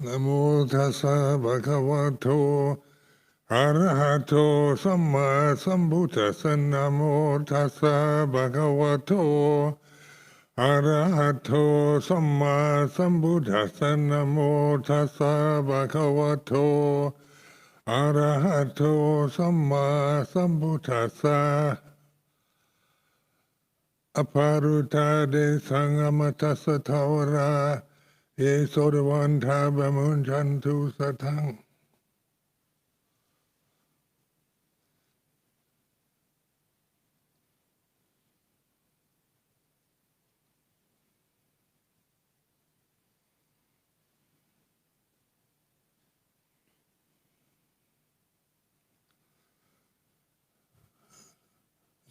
Namo tassa bhagavato arahato samma sambuddhassa. Namo tassa bhagavato arahato samma sambuddhassa. Namo tassa bhagavato arahato samma sambuddhassa. Aparuta de sangamatassa tawara ye sodavanta bamunjantu satang.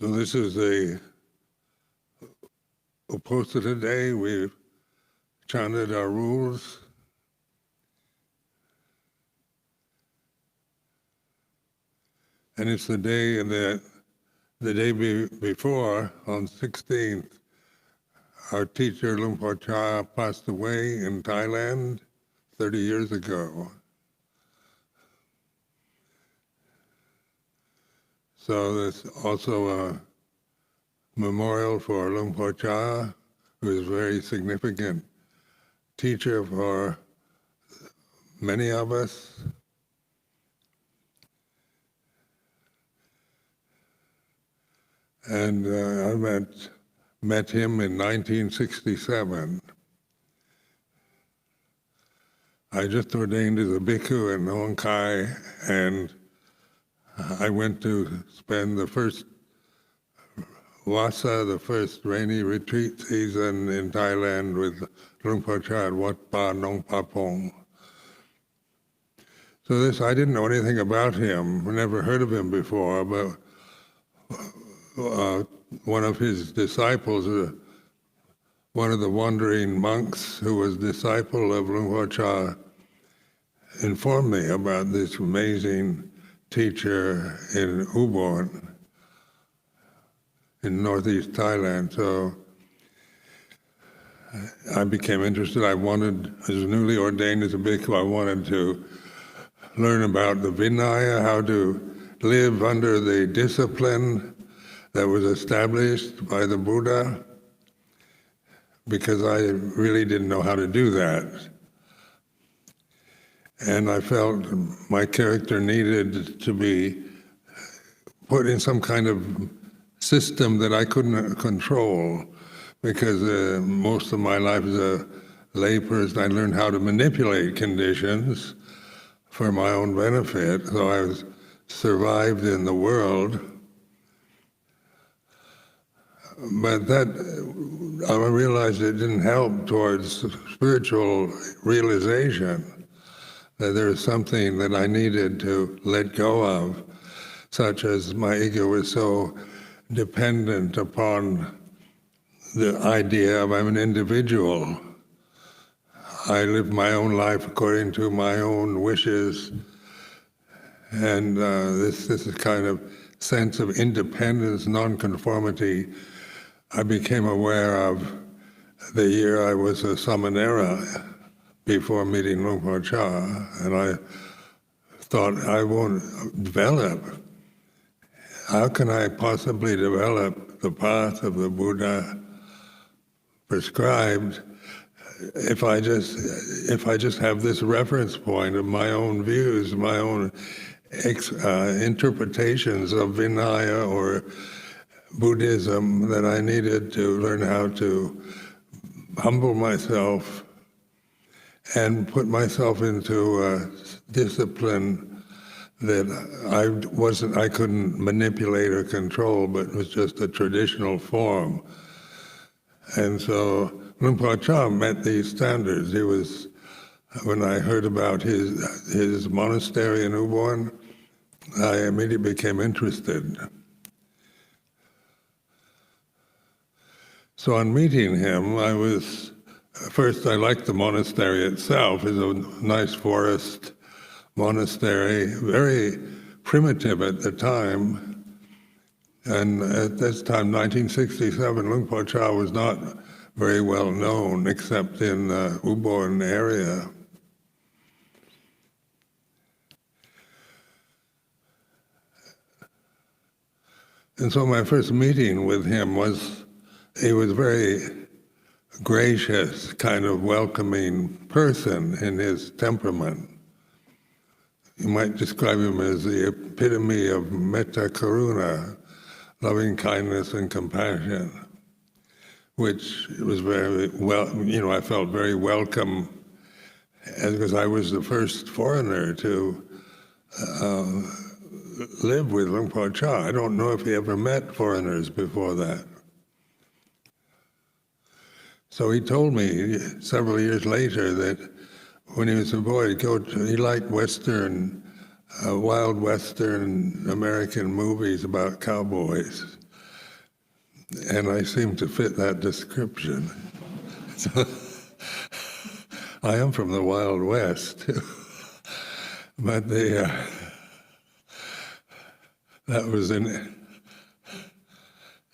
So this is a Uposatha day. We've chanted our rules. And it's the day before, on 16th, our teacher Luang Por Chah passed away in Thailand 30 years ago. So there's also a memorial for Luang Por Chah, who is a very significant teacher for many of us. And I met him in 1967. I just ordained as a bhikkhu in Hong Kong, and I went to spend the first Vasa, the first rainy retreat season in Thailand with Luang Por Chah at Wat Pa Nong Pa Pong. So I didn't know anything about him, never heard of him before, but one of his disciples, one of the wandering monks who was disciple of Luang Por Chah, informed me about this amazing teacher in Ubon, in northeast Thailand. So I became interested. I wanted, as newly ordained as a bhikkhu, I wanted to learn about the Vinaya, how to live under the discipline that was established by the Buddha, because I really didn't know how to do that. And I felt my character needed to be put in some kind of system that I couldn't control, because most of my life as a layperson, I learned how to manipulate conditions for my own benefit. So I survived in the world. But that, I realized it didn't help towards spiritual realization, that there was something that I needed to let go of, such as my ego was so dependent upon the idea of I'm an individual. I live my own life according to my own wishes, and this kind of sense of independence, non-conformity, I became aware of the year I was a samanera before meeting Luang Por Chah, and I thought, I won't develop. How can I possibly develop the path of the Buddha prescribed if I just have this reference point of my own views, my own interpretations of Vinaya or Buddhism, that I needed to learn how to humble myself and put myself into a discipline that I couldn't manipulate or control, but it was just a traditional form. And so Luang Por Chah met these standards. When I heard about his monastery in Ubon, I immediately became interested. So on meeting him, first I liked the monastery itself. It's a nice forest monastery, very primitive at the time. And at this time, 1967, Luang Por Chah was not very well known, except in the Ubon area. And so my first meeting with him was, he was very gracious, kind of welcoming person in his temperament. You might describe him as the epitome of metta karuna, loving kindness and compassion, which was very well, I felt very welcome, because I was the first foreigner to live with Luang Por Chah. I don't know if he ever met foreigners before that. So he told me several years later that when he was a boy, he liked Western, wild Western American movies about cowboys. And I seem to fit that description. So, I am from the Wild West, too. But that was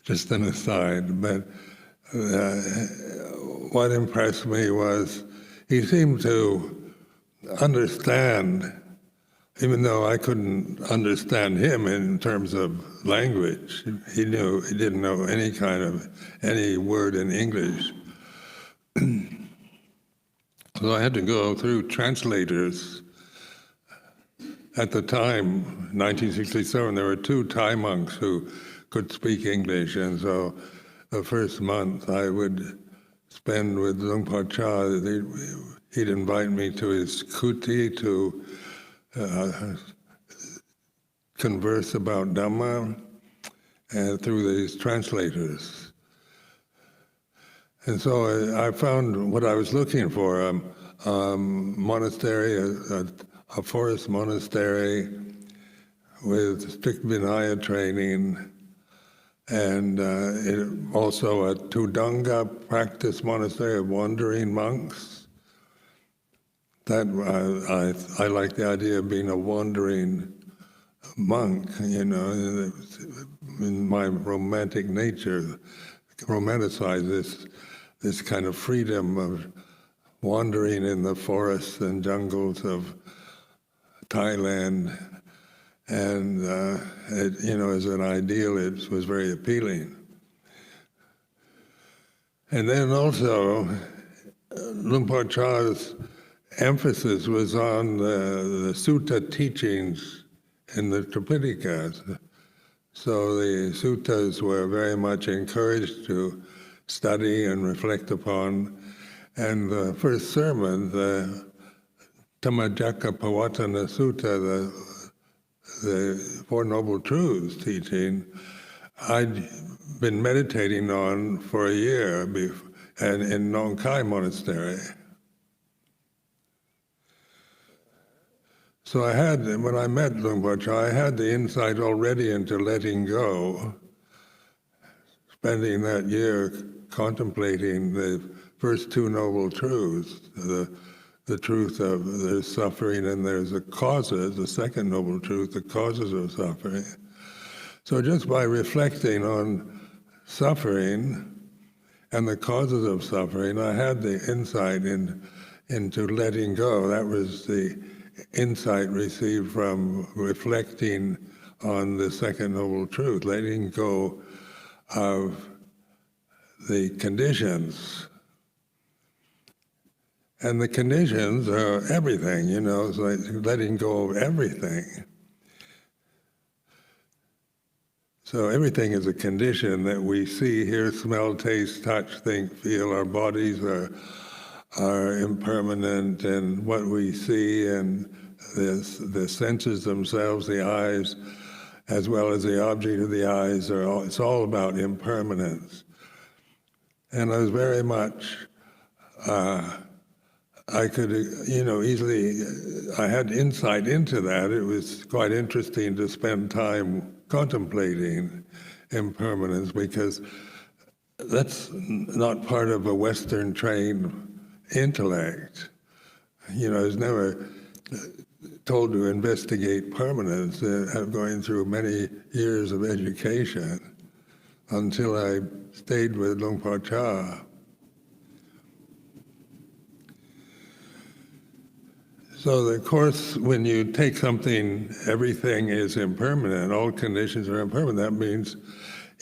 just an aside. But what impressed me was he seemed to understand, even though I couldn't understand him in terms of language. He didn't know any word in English. So I had to go through translators. At the time, 1967, there were 2 Thai monks who could speak English, and so the first month I would spend with Luang Por Chah. He'd invite me to his kuti to converse about Dhamma through these translators. And so I found what I was looking for, a monastery, a forest monastery with strict Vinaya training, and also a Tudanga practice monastery of wandering monks. That I like the idea of being a wandering monk, in my romantic nature, romanticize this kind of freedom of wandering in the forests and jungles of Thailand, and as an ideal, it was very appealing. And then also, Luang Por Chah's emphasis was on the sutta teachings in the Tripitaka. So the suttas were very much encouraged to study and reflect upon. And the first sermon, the Dhammacakka Pavattana Sutta, the Four Noble Truths teaching, I'd been meditating on for a year in Nong Khai Monastery. So when I met Luang Por Chah, I had the insight already into letting go, spending that year contemplating the first 2 Noble Truths, the truth of there's suffering and there's the causes, the second Noble Truth, the causes of suffering. So just by reflecting on suffering and the causes of suffering, I had the insight into letting go. That was the insight received from reflecting on the second Noble Truth, letting go of the conditions. And the conditions are everything, it's like letting go of everything. So everything is a condition that we see, hear, smell, taste, touch, think, feel. Our bodies are impermanent, and what we see and the senses themselves, the eyes, as well as the object of the eyes, it's all about impermanence. And I was very much, I could, easily, I had insight into that. It was quite interesting to spend time contemplating impermanence, because that's not part of a Western trained intellect. I was never told to investigate permanence, going through many years of education until I stayed with Luang Por Chah. So the Course, when you take something, everything is impermanent, all conditions are impermanent, that means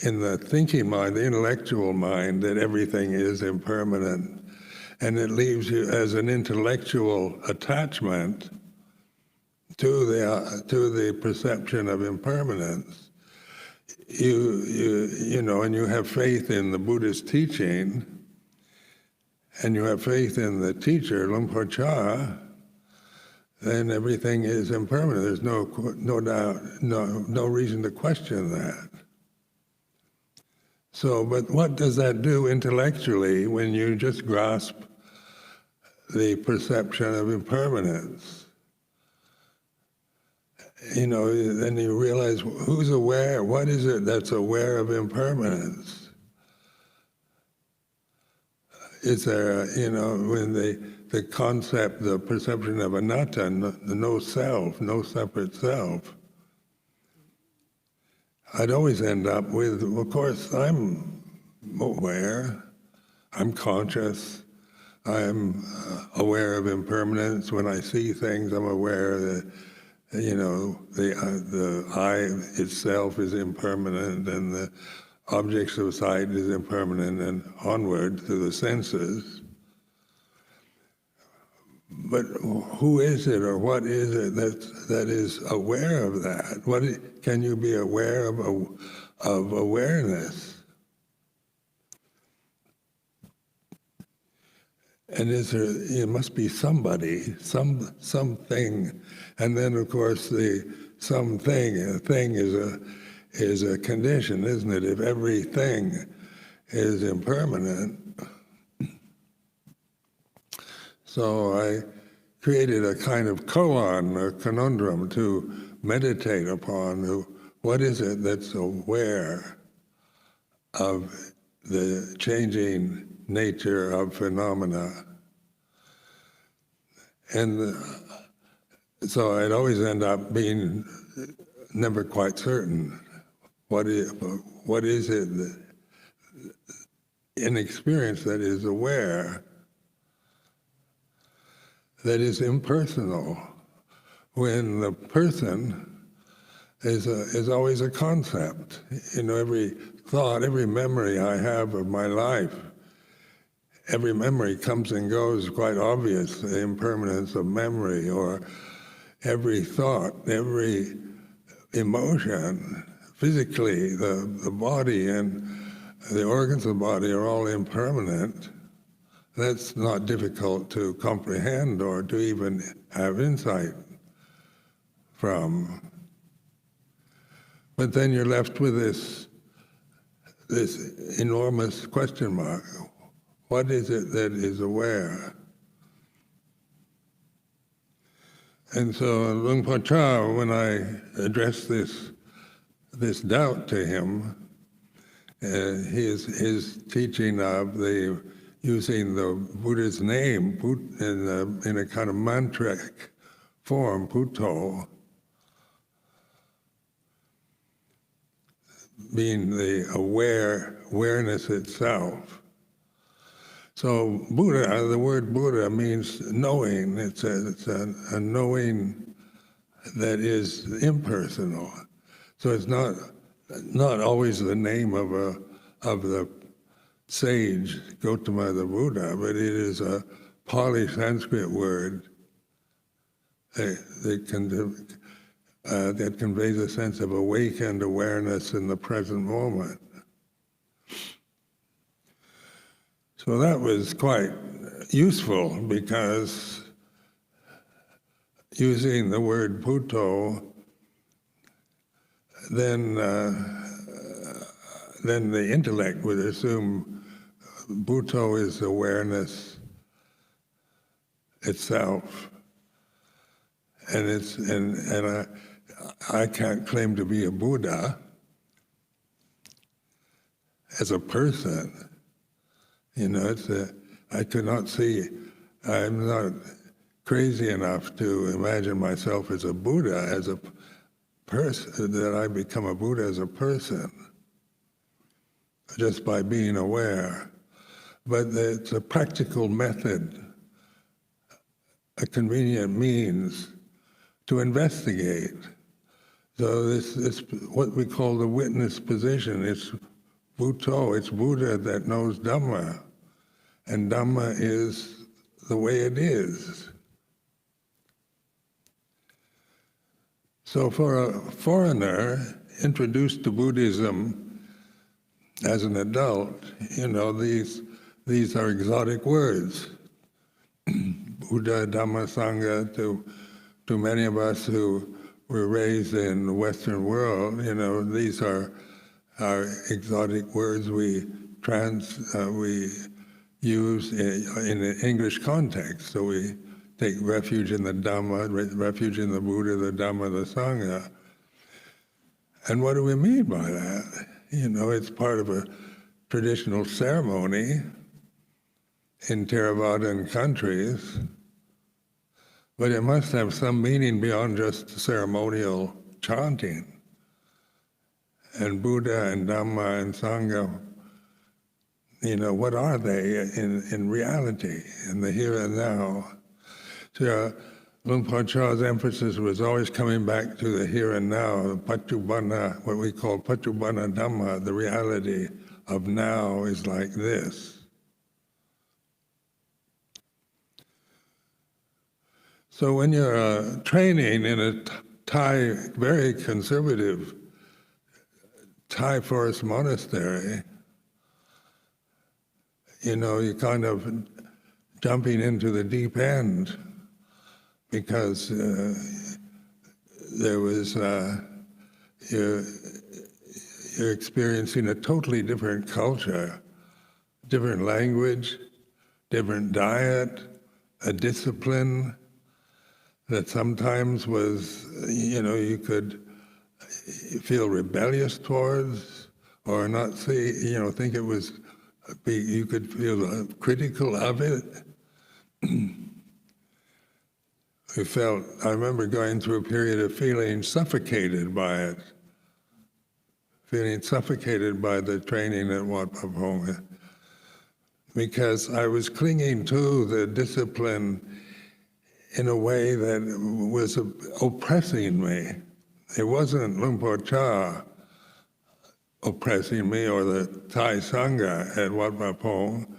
in the thinking mind, the intellectual mind, that everything is impermanent. And it leaves you as an intellectual attachment to the perception of impermanence. You know, and you have faith in the Buddhist teaching, and you have faith in the teacher, Luang Por Chah, then everything is impermanent. There's no doubt, no reason to question that. So, but what does that do intellectually when you just grasp the perception of impermanence? You know, then you realize who's aware, what is it that's aware of impermanence? Is there, you know, when the concept, the perception of anatta, no self, no separate self, I'd always end up with, of course, I'm aware, I'm conscious, I'm aware of impermanence. When I see things, I'm aware that, you know, the eye itself is impermanent, and the objects of sight is impermanent, and onward to the senses. But who is it, or what is it that is aware of that? Can you be aware of awareness? And it must be somebody, something, and then of course the something, a thing is a condition, isn't it? If everything is impermanent. So I created a kind of koan, a conundrum to meditate upon. What is it that's aware of the changing nature of phenomena? And so I'd always end up being never quite certain. What is it that, in experience, that is aware, that is impersonal, when the person is always a concept. You know, every thought, every memory I have of my life, every memory comes and goes, quite obvious, the impermanence of memory, or every thought, every emotion, physically, the body and the organs of the body are all impermanent. That's not difficult to comprehend or to even have insight from. But then you're left with this enormous question mark. What is it that is aware? And so Luang Por Chah, when I addressed this doubt to him, his teaching of using the Buddha's name in a kind of mantric form, Bhutto, being the awareness itself. So Buddha, the word Buddha means knowing. It's a knowing that is impersonal. So it's not always the name of the sage, Gautama the Buddha, but it is a Pali Sanskrit word that conveys a sense of awakened awareness in the present moment. So that was quite useful, because using the word Bhutto, then the intellect would assume Bhutto is awareness itself, and I can't claim to be a Buddha as a person. You know, I could not see. I'm not crazy enough to imagine myself as a Buddha, as a person, that I become a Buddha as a person, just by being aware. But it's a practical method a convenient means to investigate. So this what we call the witness position. It's Buddho, it's Buddha that knows Dhamma, and Dhamma is the way it is. So for a foreigner introduced to Buddhism as an adult, these are exotic words. Buddha, Dhamma, Sangha, to many of us who were raised in the Western world, these are exotic words we use in an English context. So we take refuge in the Dhamma, refuge in the Buddha, the Dhamma, the Sangha. And what do we mean by that? It's part of a traditional ceremony in Theravadan countries, but it must have some meaning beyond just ceremonial chanting. And Buddha and Dhamma and Sangha, what are they in reality, in the here and now? So Luang Por Chah's emphasis was always coming back to the here and now, Paccuppanna, what we call Paccuppanna Dhamma, the reality of now is like this. So when you're training in a Thai, very conservative Thai forest monastery, you're kind of jumping into the deep end because there was you're experiencing a totally different culture, different language, different diet, a discipline that sometimes was, you could feel rebellious towards, or not see, think it was, you could feel critical of it. I remember going through a period of feeling suffocated by it, feeling suffocated by the training at Wat Pah Pong, because I was clinging to the discipline in a way that was oppressing me. It wasn't Luang Por Chah oppressing me or the Thai Sangha at Wat Pah Pong,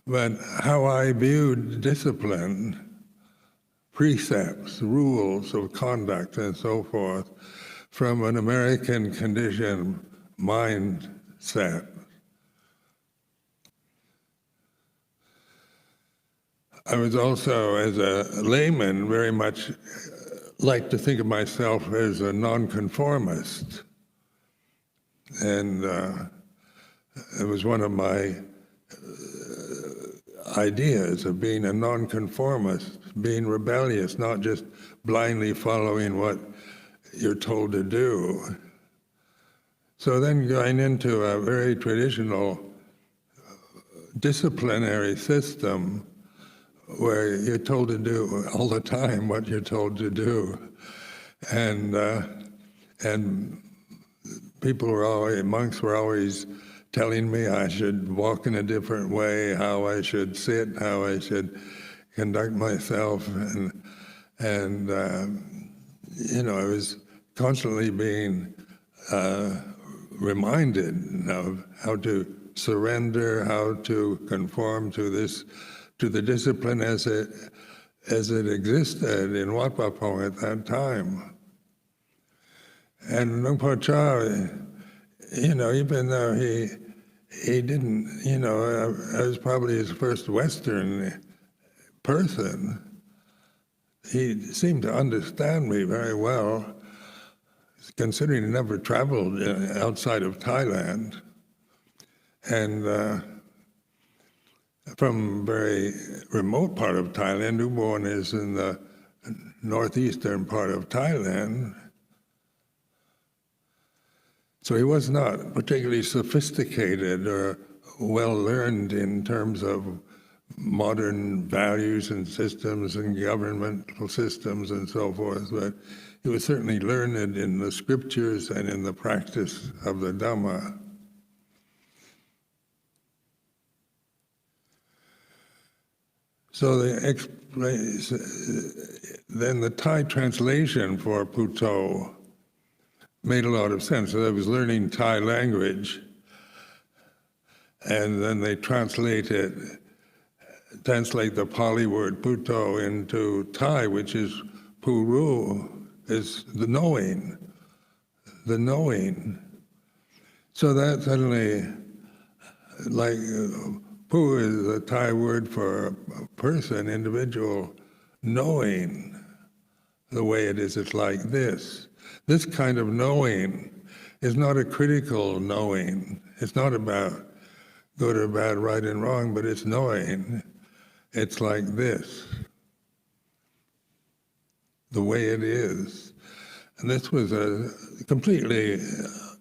but how I viewed discipline, precepts, rules of conduct and so forth from an American conditioned mindset. I was also, as a layman, very much like to think of myself as a nonconformist. And it was one of my ideas of being a nonconformist, being rebellious, not just blindly following what you're told to do. So then going into a very traditional disciplinary system where you're told to do all the time what you're told to do. And monks were always telling me I should walk in a different way, how I should sit, how I should conduct myself. And I was constantly being reminded of how to surrender, how to conform to the discipline as it existed in Wat Pah Pong at that time. And Luang Por Chah, even though he didn't, I was probably his first Western person, he seemed to understand me very well, considering he never traveled outside of Thailand. And from a very remote part of Thailand, Ubon is in the northeastern part of Thailand. So he was not particularly sophisticated or well-learned in terms of modern values and systems and governmental systems and so forth, but he was certainly learned in the scriptures and in the practice of the Dhamma. So then the Thai translation for Puto made a lot of sense. So I was learning Thai language, and then they translate the Pali word Puto into Thai, which is Puru, is the knowing. The knowing. So that suddenly, like, Pu is a Thai word for a person, individual, knowing the way it is. It's like this. This kind of knowing is not a critical knowing. It's not about good or bad, right and wrong, but it's knowing. It's like this, the way it is. And this was a completely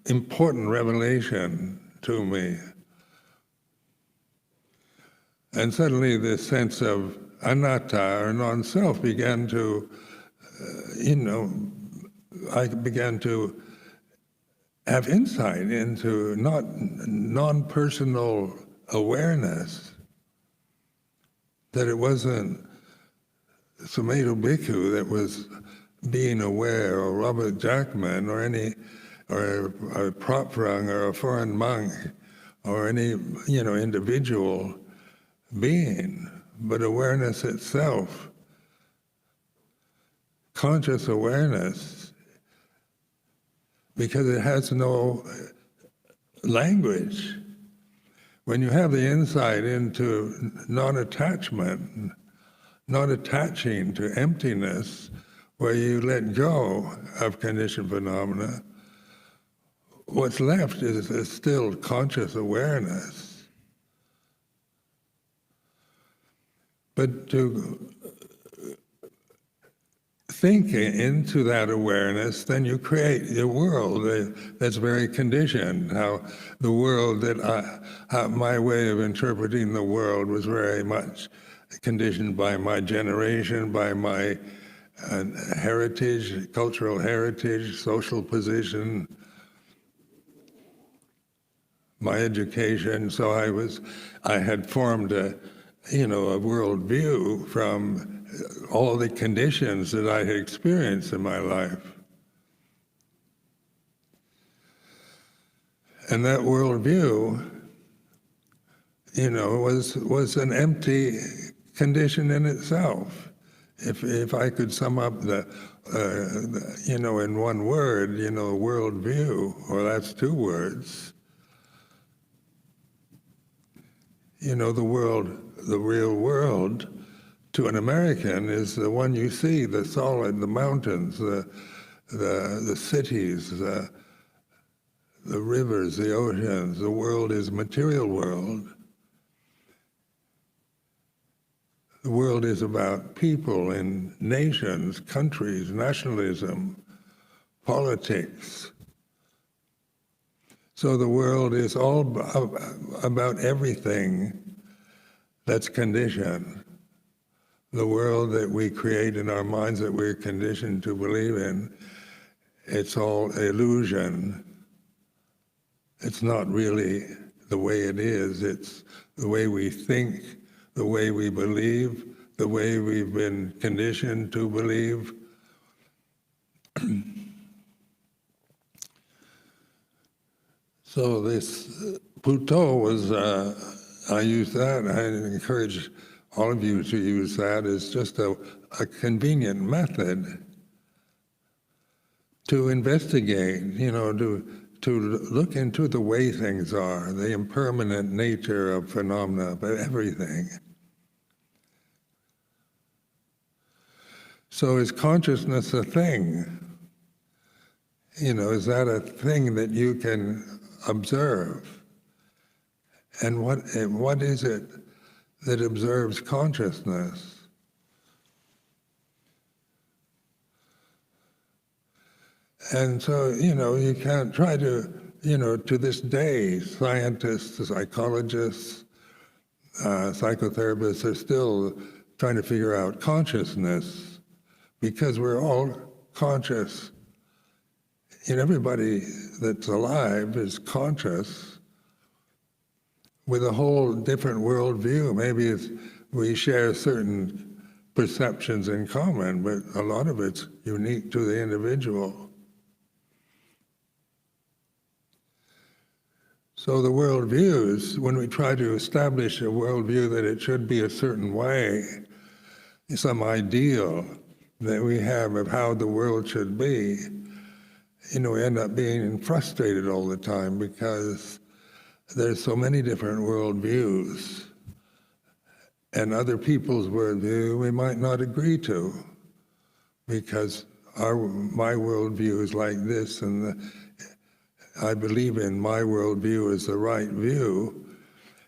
important revelation to me. And suddenly this sense of anatta, or non-self, began to, I began to have insight into non-personal awareness, that it wasn't Sumedho Bhikkhu that was being aware, or Robert Jackman, or a Prapvrang, or a foreign monk, or any, individual being, but awareness itself, conscious awareness, because it has no language. When you have the insight into non-attachment, not attaching to emptiness, where you let go of conditioned phenomena, what's left is still conscious awareness. But to think into that awareness, then you create a world that's very conditioned. How the world how my way of interpreting the world was very much conditioned by my generation, by my heritage, cultural heritage, social position, my education. So I had formed a worldview from all the conditions that I had experienced in my life. And that worldview, was an empty condition in itself. If I could sum up in one word, worldview, or that's two words, the real world to an American is the one you see, the solid, the mountains, the cities, the rivers, the oceans. The world is material world. The world is about people and nations, countries, nationalism, politics. So the world is all about everything that's conditioned. The world that we create in our minds that we're conditioned to believe in, it's all illusion. It's not really the way it is. It's the way we think, the way we believe, the way we've been conditioned to believe. So this Puto was, I use that, I encourage all of you to use that as just a convenient method to investigate, to look into the way things are, the impermanent nature of phenomena, of everything. So is consciousness a thing? Is that a thing that you can observe? And what is it that observes consciousness? And so, you can't try to, to this day, scientists, psychologists, psychotherapists are still trying to figure out consciousness, because we're all conscious. Everybody that's alive is conscious with a whole different worldview. we share certain perceptions in common, but a lot of it's unique to the individual. So the worldviews, when we try to establish a worldview that it should be a certain way, some ideal that we have of how the world should be, we end up being frustrated all the time because there's so many different worldviews, and other people's worldview we might not agree to, because my worldview is like this, and I believe in my worldview is the right view.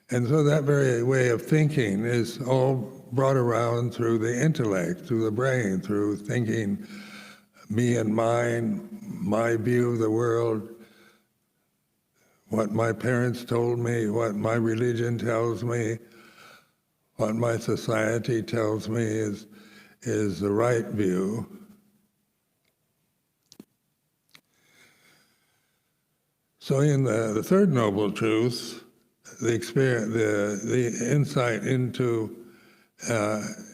And so that very way of thinking is all brought around through the intellect, through the brain, through thinking me and mine, my view of the world, what my parents told me, what my religion tells me, what my society tells me is the right view. So in the third noble truth, the experience, the insight into the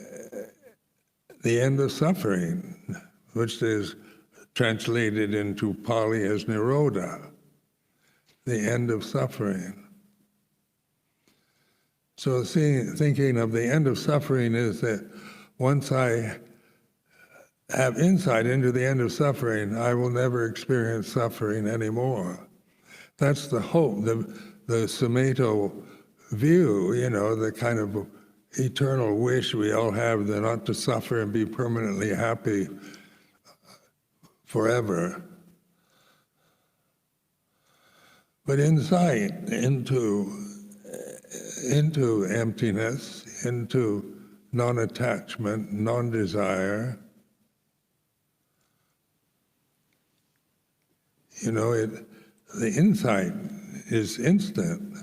end of suffering, which is translated into Pali as Nirodha, the end of suffering. So thinking of the end of suffering is that once I have insight into the end of suffering, I will never experience suffering anymore. That's the hope, the Sumedho view, the kind of eternal wish we all have, to not to suffer and be permanently happy forever. But insight into emptiness, into non-attachment, non-desire, the insight is instant.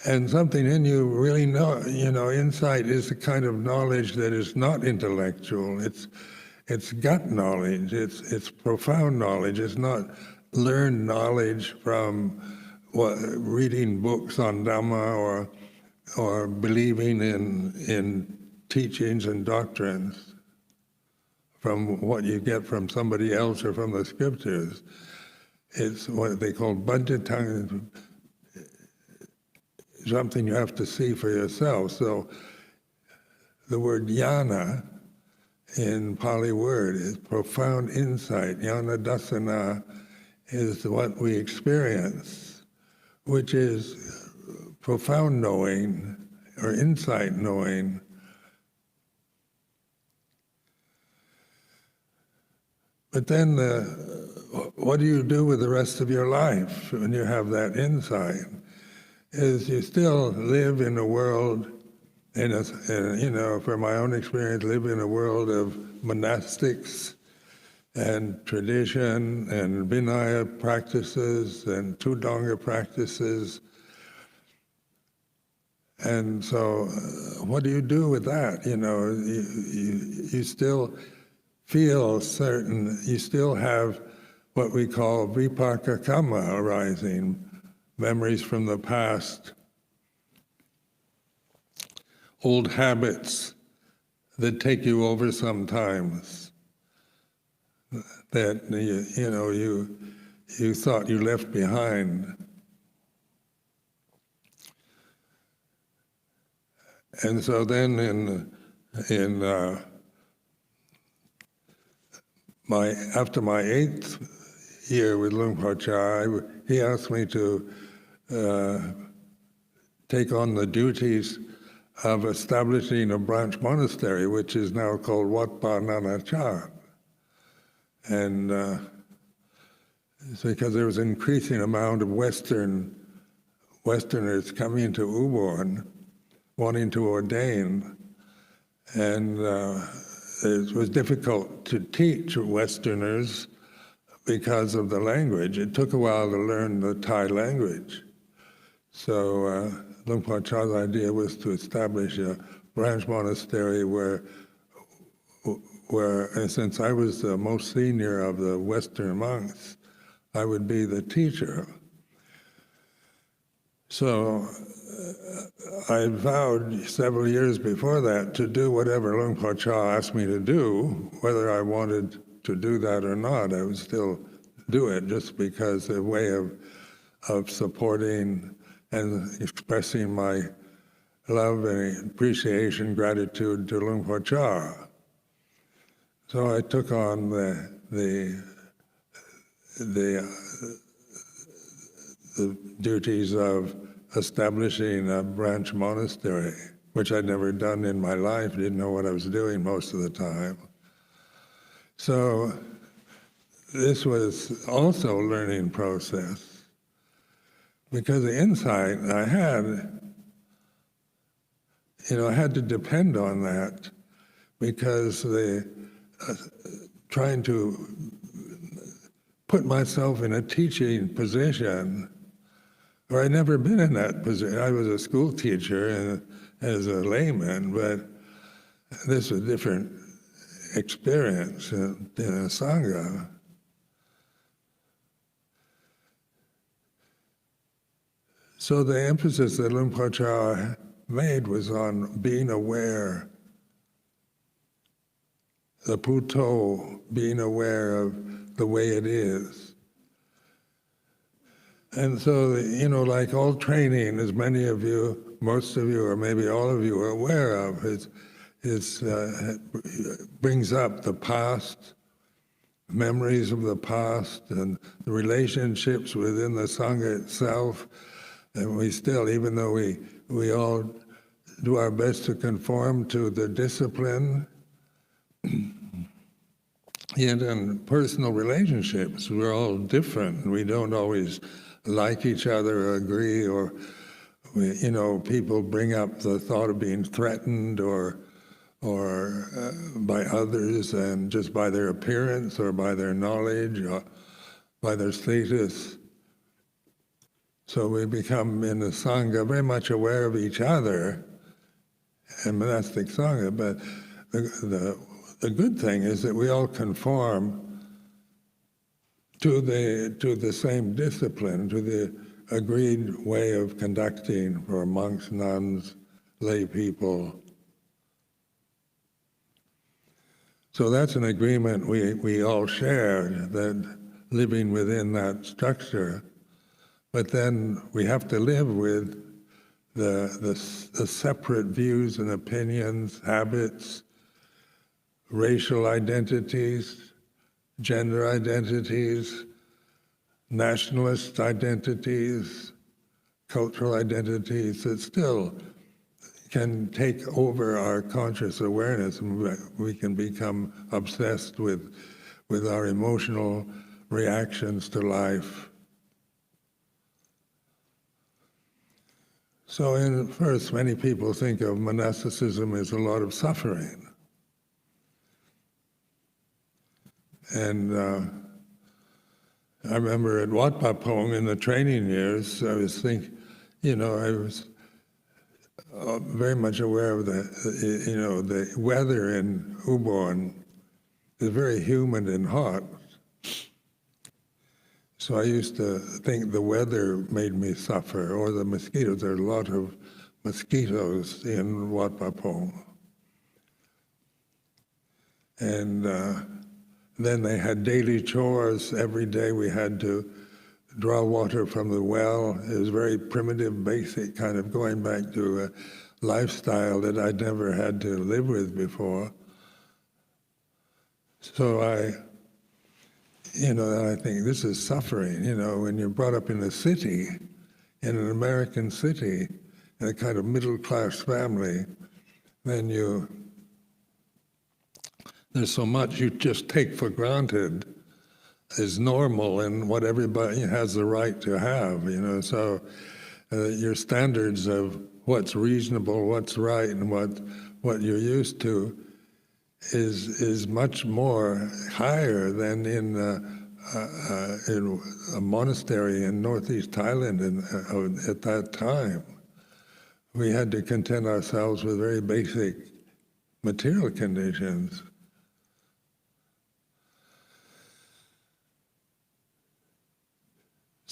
And something in you really know, insight is the kind of knowledge that is not intellectual. It's gut knowledge, it's profound knowledge. It's not learned knowledge from reading books on Dhamma or believing in teachings and doctrines from what you get from somebody else or from the scriptures. It's what they call bhajatang, something you have to see for yourself. So the word jnana in Pali word is profound insight. Jnana dasana is what we experience, which is profound knowing or insight knowing. But then what do you do with the rest of your life when you have that insight? Is you still live in a world, from my own experience, live in a world of monastics and tradition and Vinaya practices and Tudanga practices. And so what do you do with that? You still feel certain, you still have what we call vipaka kamma arising, memories from the past, old habits that take you over sometimes, that you thought you left behind. And so then after my 8th year with Luang Por Chah, he asked me to take on the duties of establishing a branch monastery, which is now called Wat Pa Nanachat. And it's because there was an increasing amount of Westerners coming to Ubon, wanting to ordain. And it was difficult to teach Westerners because of the language. It took a while to learn the Thai language. So Luang Por Chah's idea was to establish a branch monastery where, since I was the most senior of the Western monks, I would be the teacher. So I vowed several years before that to do whatever Luang Por Chah asked me to do, whether I wanted to do that or not. I would still do it, just because a way of supporting and expressing my love and appreciation, gratitude to Luang Por Chah. So I took on the duties of establishing a branch monastery, which I'd never done in my life, didn't know what I was doing most of the time. So this was also a learning process, because the insight I had, I had to depend on that, because trying to put myself in a teaching position, or I'd never been in that position. I was a school teacher and as a layman, but this was a different experience in a Sangha. So the emphasis that Luang Por Chah made was on being aware, the Puto, being aware of the way it is. And so, like all training, as many of you, most of you, or maybe all of you are aware of, it brings up the past, memories of the past, and the relationships within the Sangha itself. And we still, even though we all do our best to conform to the discipline, yet in personal relationships, we're all different. We don't always like each other or agree, or people bring up the thought of being threatened or by others, and just by their appearance or by their knowledge or by their status. So we become in the Sangha very much aware of each other, in monastic Sangha, but the good thing is that we all conform to the same discipline, to the agreed way of conducting for monks, nuns, lay people. So that's an agreement we all share, that living within that structure. But then we have to live with the separate views and opinions, habits, racial identities, gender identities, nationalist identities, cultural identities that still can take over our conscious awareness, and we can become obsessed with our emotional reactions to life. So first, many people think of monasticism as a lot of suffering. And I remember at Wat Pa Pong in the training years, I was thinking, I was very much aware of the weather in Ubon is very humid and hot. So I used to think the weather made me suffer, or the mosquitoes. There are a lot of mosquitoes in Wat Pa Pong. And then they had daily chores. Every day we had to draw water from the well. It was very primitive, basic, kind of going back to a lifestyle that I'd never had to live with before. So I think this is suffering. When you're brought up in a city, in an American city, in a kind of middle-class family, then there's so much you just take for granted as normal and what everybody has the right to have, So your standards of what's reasonable, what's right, and what you're used to is much more higher than in a monastery in northeast Thailand at that time. We had to content ourselves with very basic material conditions.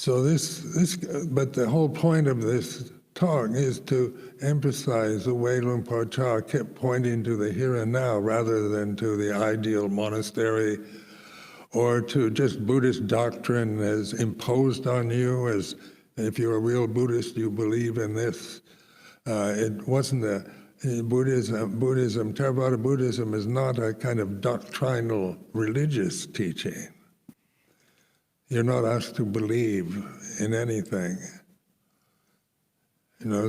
But the whole point of this talk is to emphasize the way Luang Por Chah kept pointing to the here and now rather than to the ideal monastery or to just Buddhist doctrine as imposed on you, as if you're a real Buddhist, you believe in this. It wasn't Buddhism, Theravada Buddhism is not a kind of doctrinal religious teaching. You're not asked to believe in anything.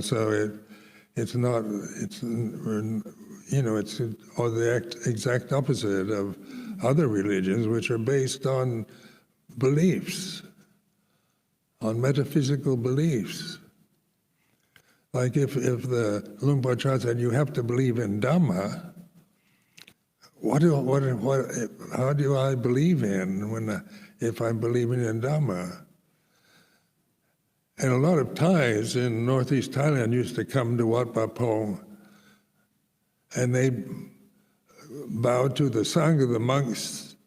So it's not, it's or the exact opposite of other religions, which are based on beliefs, on metaphysical beliefs. Like if the Luang Por Chah said, you have to believe in Dhamma, how do I believe in if I'm believing in Dhamma? And a lot of Thais in northeast Thailand used to come to Wat Pa Pong, and they bowed to the Sangha, the monks,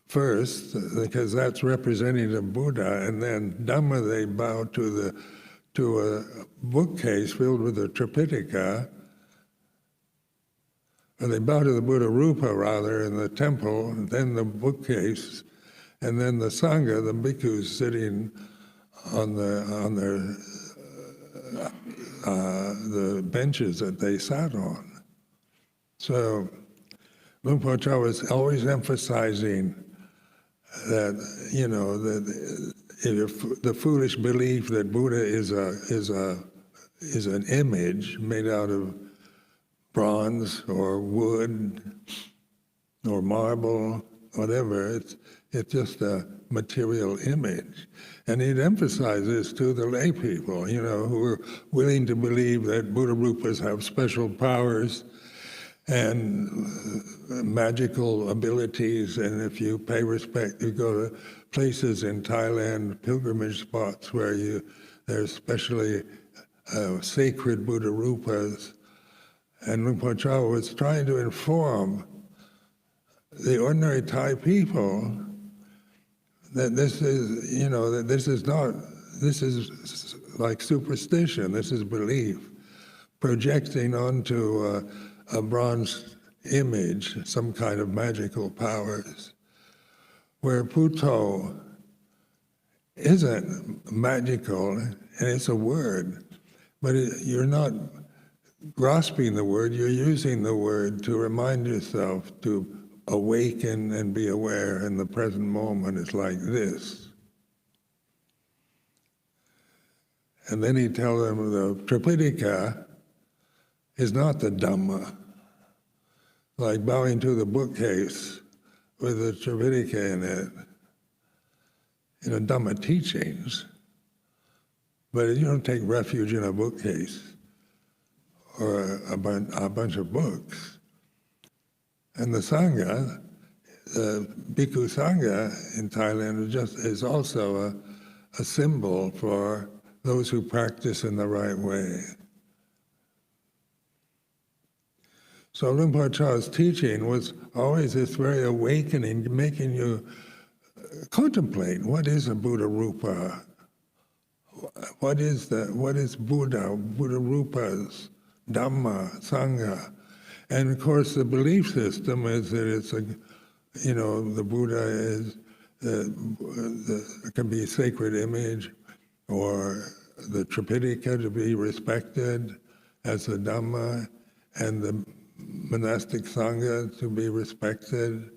first, because that's representative of Buddha, and then Dhamma they bow to a bookcase filled with the Tripitaka, or they bow to the Buddha Rupa rather in the temple, and then the bookcase, and then the Sangha, the bhikkhus sitting on the benches that they sat on. So Luang Por Chah was always emphasizing that, the foolish belief that Buddha is an image made out of bronze or wood or marble, whatever, it's just a material image. And he'd emphasize this to the lay people, who were willing to believe that Buddha Rupas have special powers and magical abilities, and if you pay respect, you go to places in Thailand, pilgrimage spots where there's especially sacred Buddha Rupas. And Luang Por Chah was trying to inform the ordinary Thai people that this is like superstition, this is belief, projecting onto a bronze image some kind of magical powers, where Puto isn't magical, and it's a word, but you're not grasping the word, you're using the word to remind yourself to awaken and be aware in the present moment is like this. And then he tells them the Tripitaka is not the Dhamma, like bowing to the bookcase with the Tripitaka in it, Dhamma teachings. But you don't take refuge in a bookcase or a bunch of books. And the Sangha, the Bhikkhu Sangha in Thailand is also a symbol for those who practice in the right way. So Luang Por Chah's teaching was always this very awakening, making you contemplate what is a Buddha Rupa, what is Buddha, Buddha Rupas, Dhamma, Sangha. And of course, the belief system is that it's the Buddha is can be a sacred image, or the Tripitaka to be respected as the Dhamma, and the monastic Sangha to be respected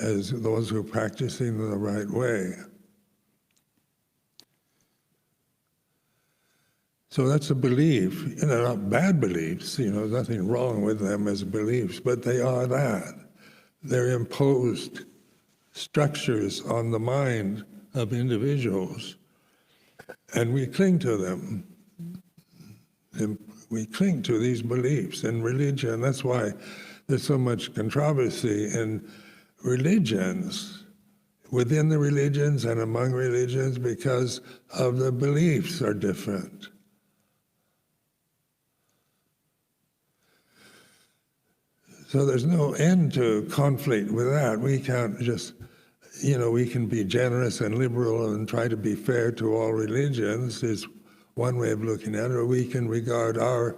as those who are practicing in the right way. So that's a belief. They're not bad beliefs, there's nothing wrong with them as beliefs, but they are that. They're imposed structures on the mind of individuals, and we cling to them. And we cling to these beliefs in religion. That's why there's so much controversy in religions, within the religions and among religions, because of the beliefs are different. So there's no end to conflict with that. We can't just, we can be generous and liberal and try to be fair to all religions is one way of looking at it, or we can regard our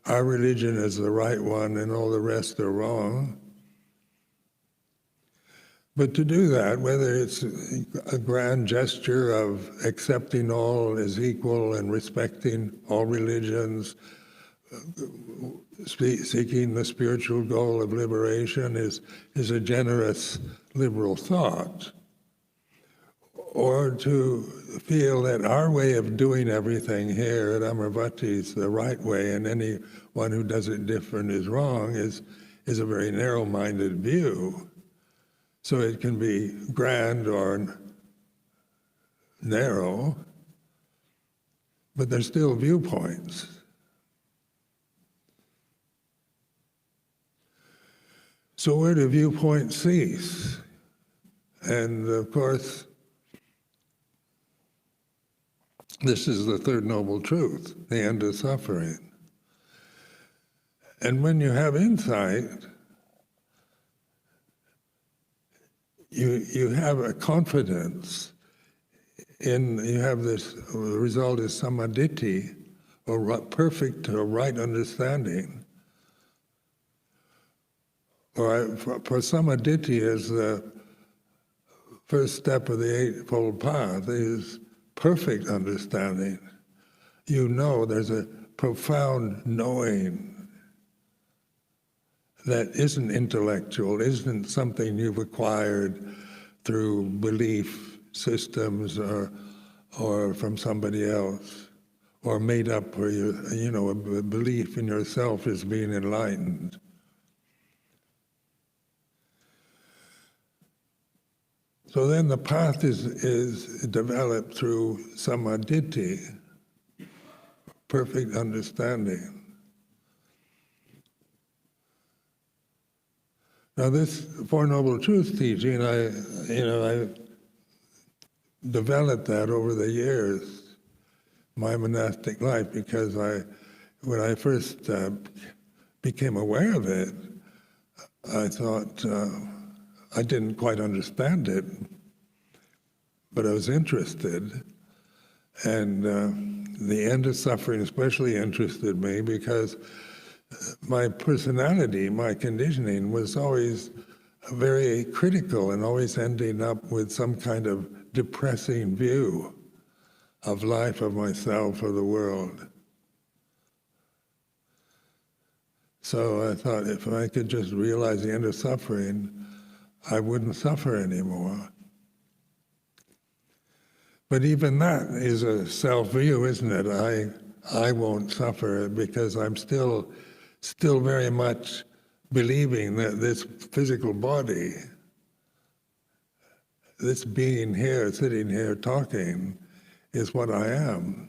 religion as the right one and all the rest are wrong. But to do that, whether it's a grand gesture of accepting all as equal and respecting all religions, seeking the spiritual goal of liberation is a generous liberal thought. Or to feel that our way of doing everything here at Amaravati is the right way and anyone who does it different is wrong is a very narrow-minded view. So it can be grand or narrow, but they're still viewpoints. So where do viewpoints cease? And of course, this is the third noble truth, the end of suffering. And when you have insight, you have a confidence you have this, the result is samadhi, or perfect or right understanding. For samadhi is the first step of the Eightfold Path, is perfect understanding. There's a profound knowing that isn't intellectual, isn't something you've acquired through belief systems or from somebody else, or made up for a belief in yourself as being enlightened. So then the path is developed through samadhi, perfect understanding. Now this Four Noble Truths teaching, I developed that over the years, my monastic life, because when I first became aware of it, I thought I didn't quite understand it, but I was interested. And the end of suffering especially interested me because my personality, my conditioning was always very critical and always ending up with some kind of depressing view of life, of myself, of the world. So I thought if I could just realize the end of suffering, I wouldn't suffer anymore. But even that is a self-view, isn't it? I won't suffer because I'm still very much believing that this physical body, this being here, sitting here, talking, is what I am.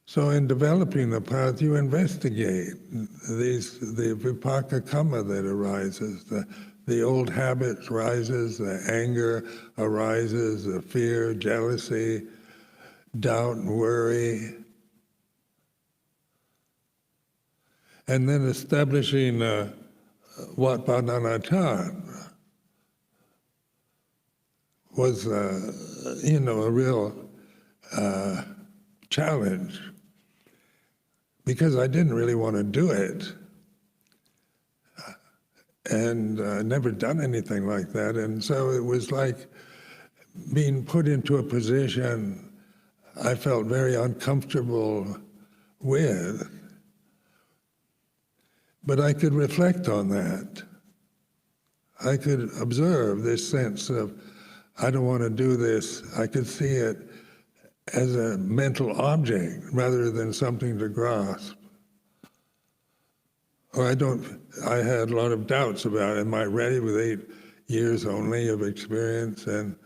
So in developing the path, you investigate the vipaka karma that arises, the old habit rises, the anger arises, the fear, jealousy, doubt, worry. And then establishing what Padanatam was, a real challenge, because I didn't really want to do it, and never done anything like that, and so it was like being put into a position I felt very uncomfortable with. But I could reflect on that. I could observe this sense of, I don't want to do this. I could see it as a mental object rather than something to grasp. Or I had a lot of doubts about, am I ready with 8 years only of experience? And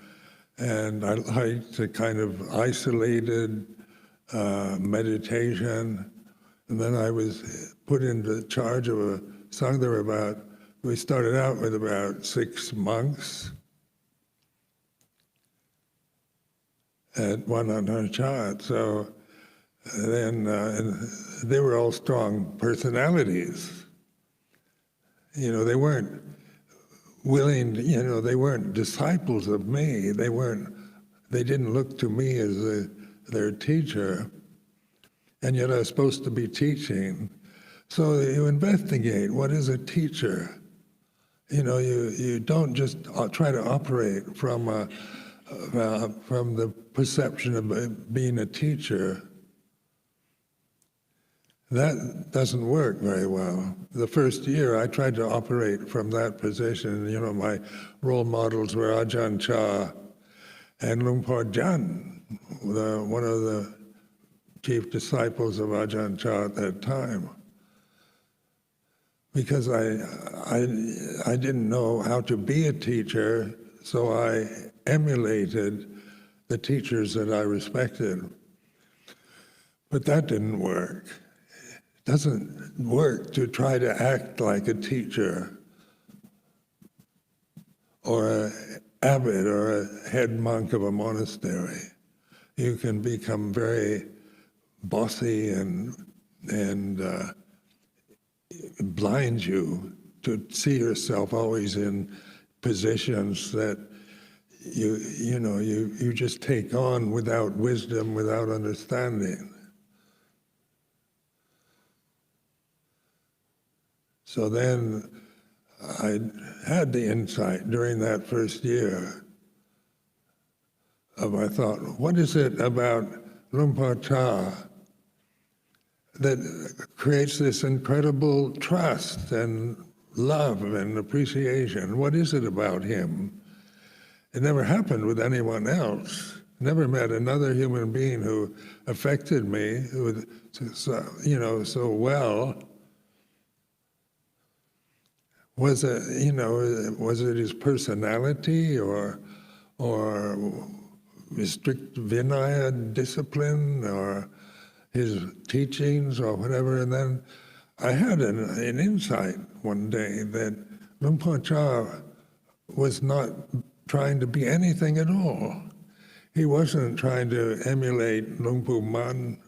I liked a kind of isolated meditation. And then I was put into charge of a sangha. We started out with about 6 monks at Luang Chah. So then, and they were all strong personalities. They weren't willing, they weren't disciples of me. They didn't look to me as their teacher, and yet I was supposed to be teaching. So you investigate, what is a teacher? You don't just try to operate from the perception of being a teacher. That doesn't work very well. The first year I tried to operate from that position. My role models were Ajahn Chah and Luang Por Chah, one of the chief disciples of Ajahn Chah at that time. Because I didn't know how to be a teacher, so I emulated the teachers that I respected. But that didn't work. It doesn't work to try to act like a teacher or an abbot or a head monk of a monastery. You can become very bossy and it blinds you to see yourself always in positions that you just take on without wisdom, without understanding. So then I had the insight during that first year I thought, what is it about Luang Por Chah that creates this incredible trust and love and appreciation? What is it about him? It never happened with anyone else. Never met another human being who affected me, so well. Was it his personality or his strict Vinaya discipline or his teachings or whatever? And then I had an insight one day that Luang Por Chah was not trying to be anything at all. He wasn't trying to emulate Luang Pu Man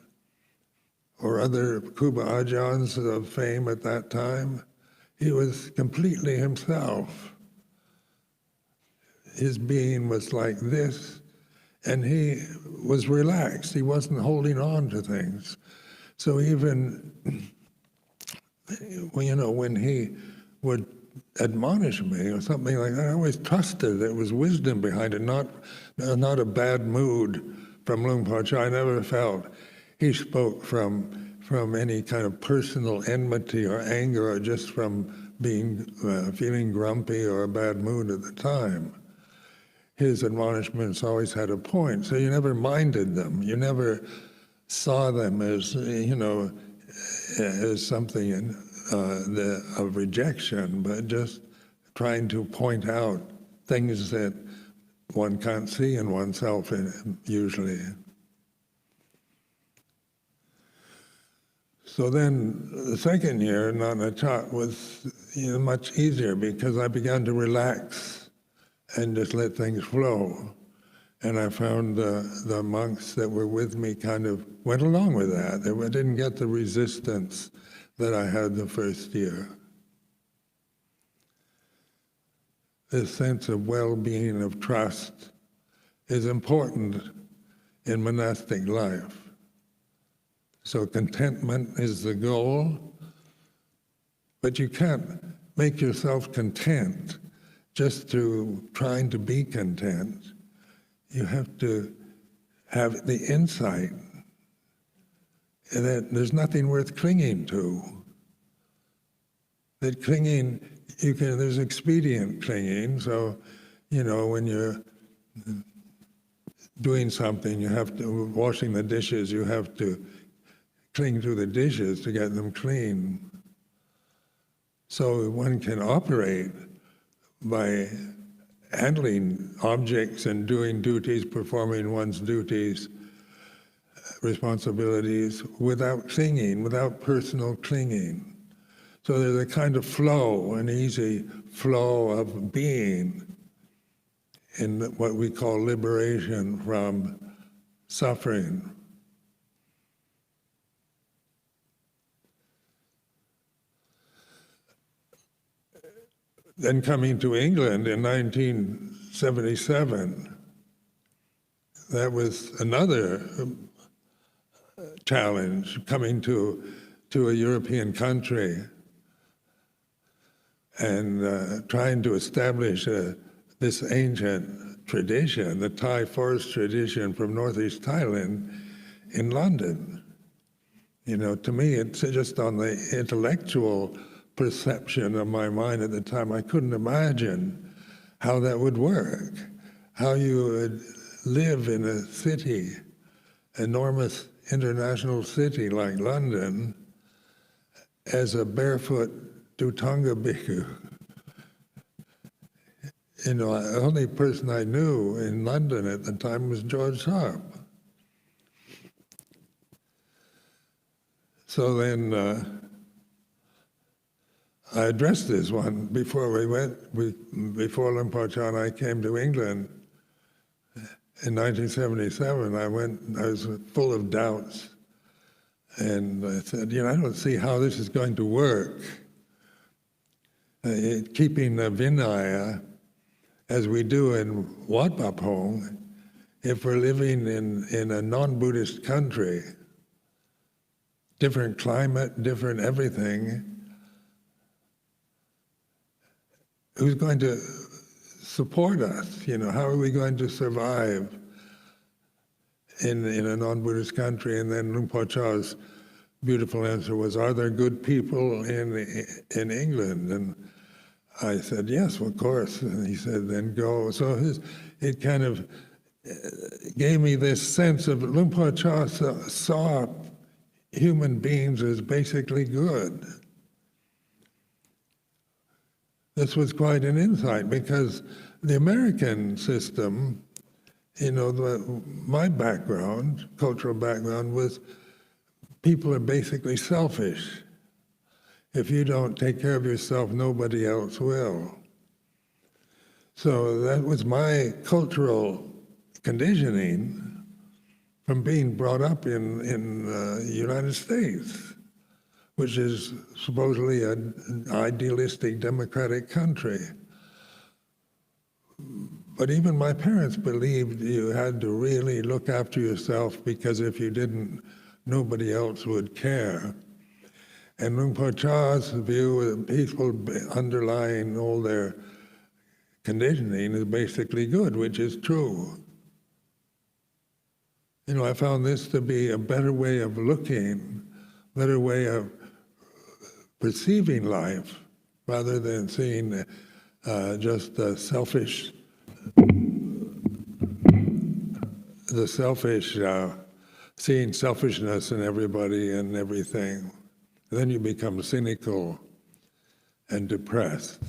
or other Kuba Ajahns of fame at that time. He was completely himself. His being was like this, and he was relaxed. He wasn't holding on to things. So even, when he would admonish me or something like that, I always trusted there was wisdom behind it, not a bad mood from Luang Por Chah. I never felt he spoke from any kind of personal enmity or anger or just from feeling grumpy or a bad mood at the time. His admonishments always had a point, so you never minded them. You never saw them as, as something of rejection, but just trying to point out things that one can't see in oneself usually. So then the second year, Nana Chat was much easier because I began to relax and just let things flow. And I found the monks that were with me kind of went along with that. They didn't get the resistance that I had the first year. This sense of well-being, of trust, is important in monastic life. So contentment is the goal, but you can't make yourself content just through trying to be content. You have to have the insight that there's nothing worth clinging to. That clinging, there's expedient clinging, so, when you're doing something, washing the dishes, you have to cling to the dishes to get them clean. So one can operate by handling objects and doing duties, performing one's duties, responsibilities, without clinging, without personal clinging. So there's a kind of flow, an easy flow of being in what we call liberation from suffering. then coming to England in 1977, that was another challenge, coming to a European country and trying to establish this ancient tradition, the Thai forest tradition from northeast Thailand, in London. You know, to me, it's just on the intellectual perception of my mind at the time, I couldn't imagine how that would work, how you would live in a city, enormous international city like London, as a barefoot Dutanga bhikkhu. You know, the only person I knew in London at the time was George Sharp. So then I addressed this one before before Luang Por Chah and I came to England in 1977. I was full of doubts. And I said, you know, I don't see how this is going to work. Keeping the Vinaya as we do in Wat Pah Pong, if we're living in a non-Buddhist country, different climate, different everything, who's going to support us? You know, how are we going to survive in a non-Buddhist country? And then Luang Por Chah's beautiful answer was, are there good people in England? And I said, yes, of course. And he said, then go. So it kind of gave me this sense of Luang Por Chah saw human beings as basically good. This was quite an insight, because the American system, you know, my background, cultural background, was people are basically selfish. If you don't take care of yourself, nobody else will. So that was my cultural conditioning from being brought up in the United States, which is supposedly an idealistic democratic country. But even my parents believed you had to really look after yourself, because if you didn't, nobody else would care. And Luang Por Chah's view, people underlying all their conditioning, is basically good, which is true. You know, I found this to be a better way of looking, better way of perceiving life, rather than seeing just the selfish, seeing selfishness in everybody and everything. Then you become cynical and depressed.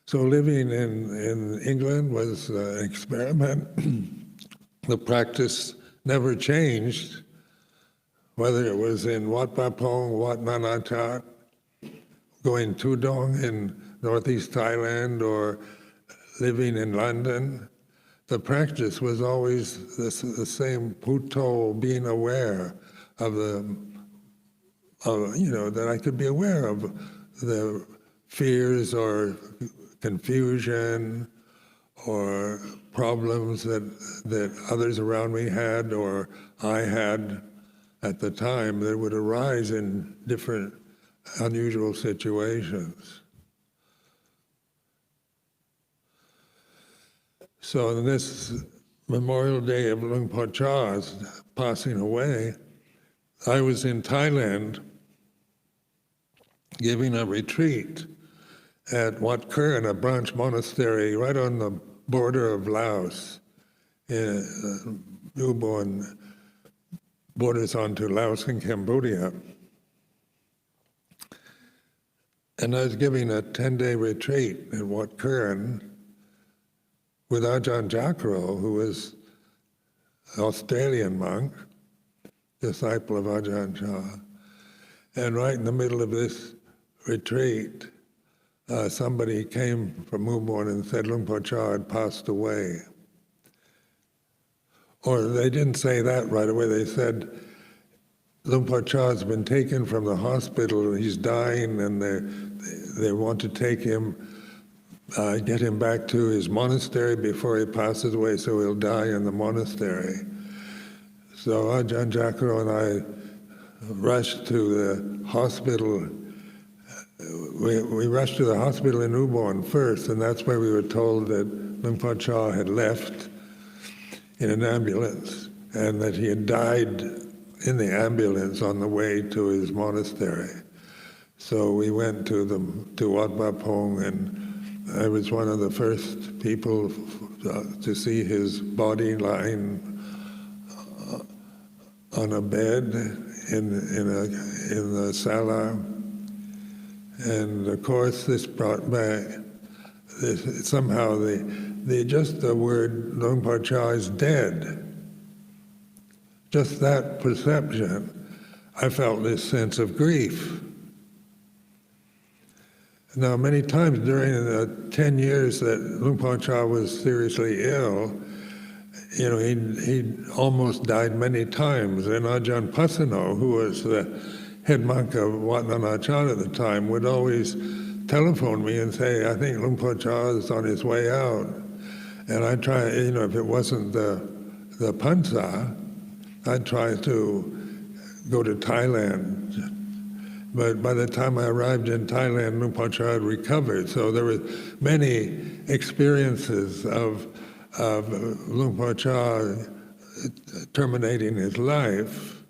So living in England was an experiment. The practice never changed, whether it was in Wat Pah Pong, Wat Nanachat, going Tudong in northeast Thailand, or living in London. The practice was always the same, Puto, being aware of that I could be aware of the fears or confusion or problems that others around me had or I had at the time that would arise in different unusual situations. So on this Memorial Day of Luang Por Chah's passing away, I was in Thailand giving a retreat at Wat Kuren, a branch monastery right on the border of Laos. Ubon borders onto Laos and Cambodia. And I was giving a 10-day retreat at Wat Kuren with Ajahn Jakro, who was an Australian monk, disciple of Ajahn Chah. And right in the middle of this retreat, somebody came from Ubon and said Luang Por Chah had passed away. Or they didn't say that right away. They said, Luang Por Chah has been taken from the hospital. He's dying, and they want to take him, get him back to his monastery before he passes away, so he'll die in the monastery. So Ajahn Jacaro and I rushed to the hospital. We rushed to the hospital in Ubon first, and that's where we were told that Luang Por Chah had left in an ambulance, and that he had died in the ambulance on the way to his monastery. So we went to Wat Pah Pong, and I was one of the first people to see his body lying on a bed in the sala. And of course, this brought back somehow just the word Luang Por Chah is dead. Just that perception, I felt this sense of grief. Now, many times during the 10 years that Luang Por Chah was seriously ill, he almost died many times. And Ajahn Pasano, who was the head monk of Wat Nan Achan at the time, would always telephone me and say, I think Luang Por Chah is on his way out. And I'd try, if it wasn't the Pansa, I'd try to go to Thailand. But by the time I arrived in Thailand, Luang Por Chah had recovered. So there were many experiences of Luang Por Chah terminating his life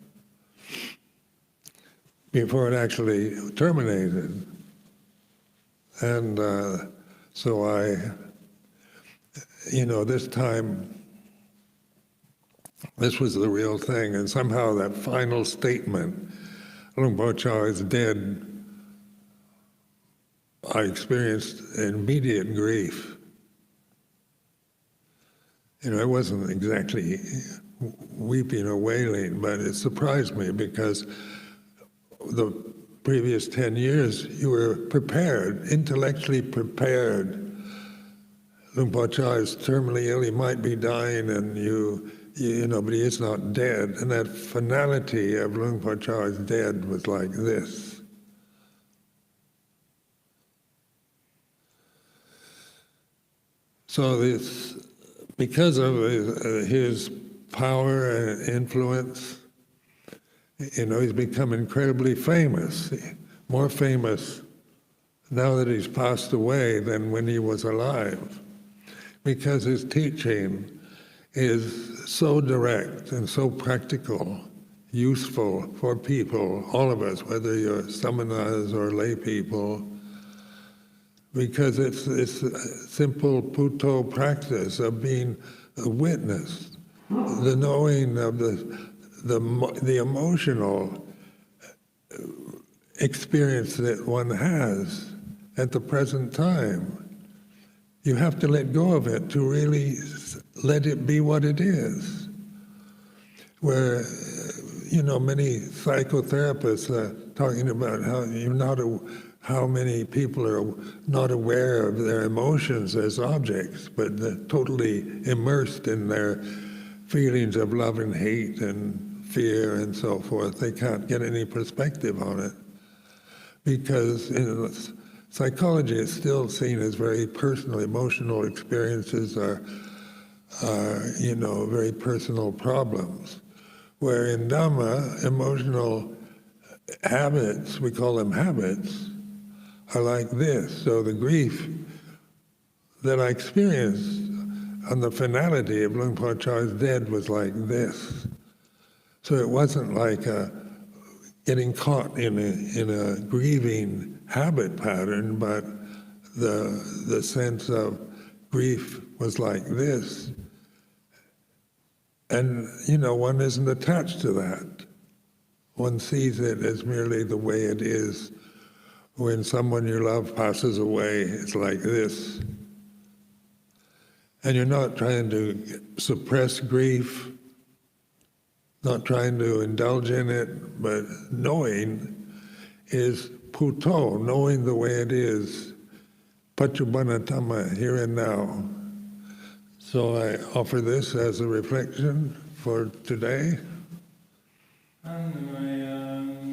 before it actually terminated. And so this time, this was the real thing. And somehow that final statement, Luang Por Chah is dead, I experienced immediate grief. I wasn't exactly weeping or wailing, but it surprised me because the previous 10 years you were prepared, intellectually prepared. Luang Por Chah is terminally ill, he might be dying, and but he is not dead. And that finality of Luang Por Chah is dead was like this. So because of his power and influence, he's become incredibly famous, more famous now that he's passed away than when he was alive, because his teaching is so direct and so practical, useful for people, all of us, whether you're samanas or lay people, because it's a simple Puto practice of being a witness, the knowing of the emotional experience that one has at the present time. You have to let go of it to really let it be what it is. Where, many psychotherapists are talking about how many people are not aware of their emotions as objects, but they're totally immersed in their feelings of love and hate and fear and so forth. They can't get any perspective on it because in psychology it's still seen as very personal. Emotional experiences are very personal problems. Where in Dhamma, emotional habits, we call them habits, are like this. So the grief that I experienced on the finality of Luang Por Chah's dead was like this. So it wasn't like getting caught in a grieving habit pattern, but the sense of grief was like this. And, one isn't attached to that. One sees it as merely the way it is. When someone you love passes away, it's like this. And you're not trying to suppress grief, not trying to indulge in it, but knowing is puto, knowing the way it is, paccuppanna dhamma, here and now. So I offer this as a reflection for today. Anmayang